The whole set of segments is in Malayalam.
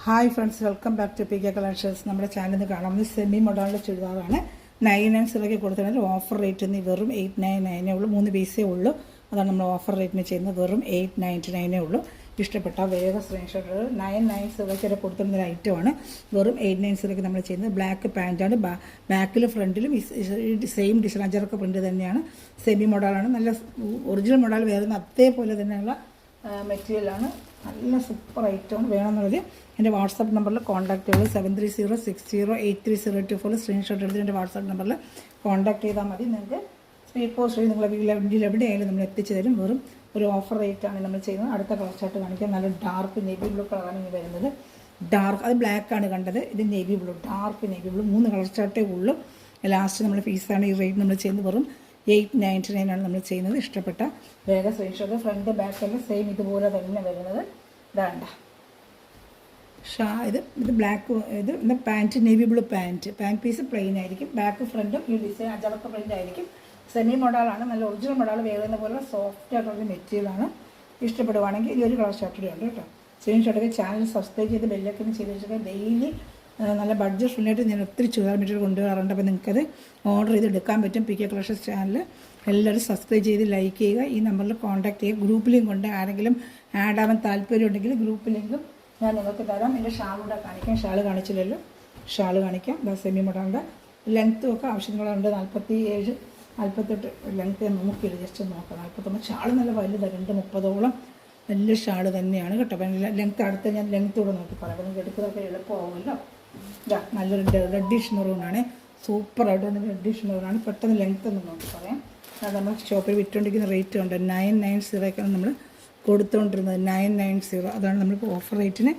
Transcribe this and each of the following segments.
Hi friends, welcome back to P K collections. നമ്മുടെ ചാനലിൽ കാണാം. സെമി മോഡലിൻ്റെ ചുരിദാറാണ്. 9 കൊടുത്തിട്ട് ഓഫർ റേറ്റ് വെറും 899 ഉള്ളൂ. 3 പീസേ ഉള്ളൂ. അതാണ് നമ്മൾ ഓഫർ റേറ്റിന് ചെയ്യുന്നത്. വെറും 899 ഉള്ളൂ. ഇഷ്ടപ്പെട്ട വേഗം സ്ക്രീൻഷോട്ട് 990 വരെ കൊടുത്തിരുന്ന ഐറ്റമാണ്. വെറും 890 നമ്മൾ ചെയ്യുന്നത്. ബ്ലാക്ക് പാൻറ്റാണ്. ബാക്കിലും ഫ്രണ്ടിലും സെയിം ഡിസൈൻ അജറൊക്കെ പ്രിൻ്റ് തന്നെയാണ്. സെമി മോഡലാണ്. നല്ല ഒറിജിനൽ മോഡൽ വരുന്ന അതേപോലെ തന്നെയുള്ള മെറ്റീരിയലാണ്. നല്ല സൂപ്പർ ഐറ്റമാണ്. വേണമെന്നുള്ളത് എൻ്റെ വാട്സാപ്പ് നമ്പറിൽ കോൺടാക്ട് ചെയ്യുള്ളൂ. 7306083024 സ്ക്രീൻഷോട്ട് എടുത്ത് എൻ്റെ വാട്സാപ്പ് നമ്പറിൽ കോൺടാക്ട് ചെയ്താൽ മതി. നിങ്ങൾക്ക് സ്പീഡ് പോസ്റ്റ് വഴി നിങ്ങളെ വീട്ടിൽ എവിടെയായാലും നമ്മൾ എത്തിച്ചു തരും. വെറും ഒരു ഓഫർ റേറ്റാണ് നമ്മൾ ചെയ്യുന്നത്. അടുത്ത കളർ ചാർട്ട് കാണിക്കാം. നല്ല ഡാർക്ക് നേവി ബ്ലൂ കളറാണ് ഇനി വരുന്നത്. ഡാർക്ക്, അത് ബ്ലാക്കാണ് കണ്ടത്. ഇത് navy blue, dark navy blue. 3 colour ചാർട്ടേ ഉള്ളൂ. ലാസ്റ്റ് നമ്മൾ ഫീസാണ് ഈ റേറ്റ് നമ്മൾ ചെയ്യുന്നത്. വെറും 899 ആണ് നമ്മൾ ചെയ്യുന്നത്. ഇഷ്ടപ്പെട്ട വേഗം സ്ക്രീൻഷോട്ട്. ഫ്രണ്ട് ബാക്കെല്ലാം സെയിം ഇതുപോലെ തന്നെ വരുന്നത്. ഇതാണ്ട ഇത് ബ്ലാക്ക്. ഇത് pant navy blue pant piece plain ആയിരിക്കും. ബാക്ക് ഫ്രണ്ടും ഈ ഡിസൈൻ അജറൊക്കെ പ്രിൻ്റ് ആയിരിക്കും. സെമി മോഡലാണ്. നല്ല ഒറിജിനൽ മോഡൽ വേറുന്ന പോലെ സോഫ്റ്റ് ആയിട്ടുള്ള മെറ്റീരിയലാണ്. ഇഷ്ടപ്പെടുവാണെങ്കിൽ ഈ ഒരു കളർ ഷർട്ടിലും ഉണ്ട് കേട്ടോ. സ്ക്രീൻഷോട്ടൊക്കെ ചാനൽ സബ്സ്ക്രൈബ് ചെയ്ത് ബെല്ലൊക്കെ ചെയ്ത് വെച്ചാൽ ഡെയിലി നല്ല ബഡ്ജറ്റ് ഫ്രണ്ട്ലിയായിട്ട് ഞാൻ ഒത്തിരി ചുരിദാർ മെറ്റീരിയൽ കൊണ്ടുവരാറുണ്ട്. അപ്പോൾ നിങ്ങൾക്കത് ഓർഡർ ചെയ്ത് എടുക്കാൻ പറ്റും. പി കെ കളക്ഷൻസ് ചാനൽ എല്ലാവരും സബ്സ്ക്രൈബ് ചെയ്ത് ലൈക്ക് ചെയ്യുക. ഈ നമ്പറിൽ കോൺടാക്ട് ചെയ്യുക. ഗ്രൂപ്പ് ലിങ്ക് ഉണ്ട്. ആരെങ്കിലും ആഡ് ആവാൻ താല്പര്യം ഉണ്ടെങ്കിൽ ഗ്രൂപ്പ് ലിങ്കും ഞാൻ നിങ്ങൾക്ക് തരാം. എൻ്റെ ഷാളൂടെ കാണിക്കാം. ഷാൾ കാണിച്ചില്ലല്ലോ. ഷാൾ കാണിക്കാം. സെമി മോഡലിൻ്റെ ലെങ്ത്തും ഒക്കെ ആവശ്യങ്ങളുണ്ട്. 47, 48 ലെങ്ത്ത് ഞാൻ നോക്കിയില്ല. ജസ്റ്റ് നോക്കാം. 49 ഷാൾ നല്ല വലുതാണ്. 230ഓളം വലിയ ഷാൾ തന്നെയാണ് കേട്ടോ. അപ്പം ലെങ്ത്ത് അടുത്ത് ഞാൻ ലെങ്ത്ത് കൂടെ നോക്കി പറയാം. അപ്പോൾ നിങ്ങൾക്ക് എടുക്കുന്നതൊക്കെ എളുപ്പമാവുമല്ലോ. ഇതാ നല്ലൊരു റെഡിഷ് മെറൂണാണ്. സൂപ്പറായിട്ട് തന്നെ റെഡിഷ് മെറൂണാണ്. പെട്ടെന്ന് ലെങ്ത്ത് ഒന്ന് നോക്കി പറയാം. അത് നമ്മൾ ഷോപ്പിൽ വിറ്റുകൊണ്ടിരിക്കുന്ന റേറ്റ് ഉണ്ട്. 990 നമ്മൾ കൊടുത്തുകൊണ്ടിരുന്നത്. 990. അതാണ് നമ്മളിപ്പോൾ ഓഫർ റേറ്റിന്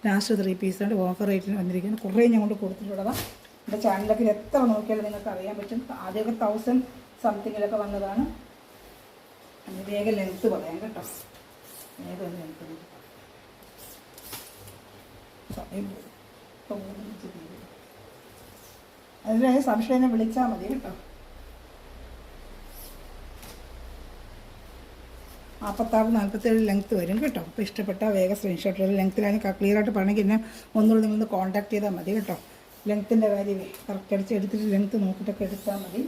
ലാസ്റ്റ് 3 പീസാണ് ഓഫർ റേറ്റിന് വന്നിരിക്കുന്നത്. കുറേ ഞാൻ കൊണ്ട് കൊടുത്തിട്ടുള്ളതാണ്. എൻ്റെ ചാനലൊക്കെ എത്ര നോക്കിയാലും നിങ്ങൾക്ക് അറിയാൻ പറ്റും. ആദ്യമൊക്കെ 1000 സംതിങ്ങിലൊക്കെ വന്നതാണ്. വേഗം ലെങ്ത്ത് പറയാം കേട്ടോ. വേഗം ലെങ്ത്ത് അതിന് സംശയം വിളിച്ചാൽ മതി കേട്ടോ. 46, 47 ലെങ്ത്ത് വരും കേട്ടോ. അപ്പോൾ ഇഷ്ടപ്പെട്ട വേഗം സ്ക്രീൻഷോട്ട് വരും. ലെങ്ത്തിലാണ് ക്ലിയർ ആയിട്ട് പറയണമെങ്കിൽ എന്നെ ഒന്നുകൂടി നിങ്ങളൊന്ന് കോൺടാക്ട് ചെയ്താൽ മതി കേട്ടോ. ലെങ്ത്തിൻ്റെ കാര്യമേ കറക്റ്റ് അടിച്ച് എടുത്തിട്ട് ലെങ്ത്ത് നോക്കിയിട്ടൊക്കെ എടുത്താൽ മതി.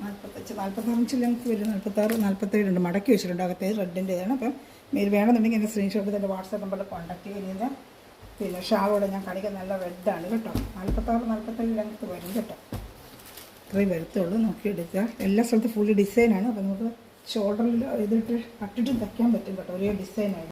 45 ലെങ്ത്ത് വരും. 46, 47 ഉണ്ട്. മടക്കി വെച്ചിട്ടുണ്ട്. അകത്തേത് റെഡിൻ്റെതാണ്. അപ്പം ഇത് വേണമെന്നുണ്ടെങ്കിൽ എൻ്റെ സ്ക്രീൻഷോട്ട് എൻ്റെ വാട്സാപ്പ് നമ്പറിൽ കോൺടാക്ട് ചെയ്യുന്നത്. പിന്നെ ഷാളോടെ ഞാൻ കാണിക്കാൻ നല്ല റെഡാണ് കേട്ടോ. 46, 47 ലെങ്ത്ത് വരും കേട്ടോ. ഇത്രയും വരുത്തുള്ളൂ. നോക്കിയെടുക്കുക. എല്ലാ സ്ഥലത്തും ഫുള്ളി ഡിസൈനാണ്. അപ്പോൾ നമുക്ക് ഷോൾഡറിൽ ഇതിട്ട് കട്ടിട്ട് തയ്ക്കാൻ പറ്റും കേട്ടോ. ഒരേ ഡിസൈനാണ്.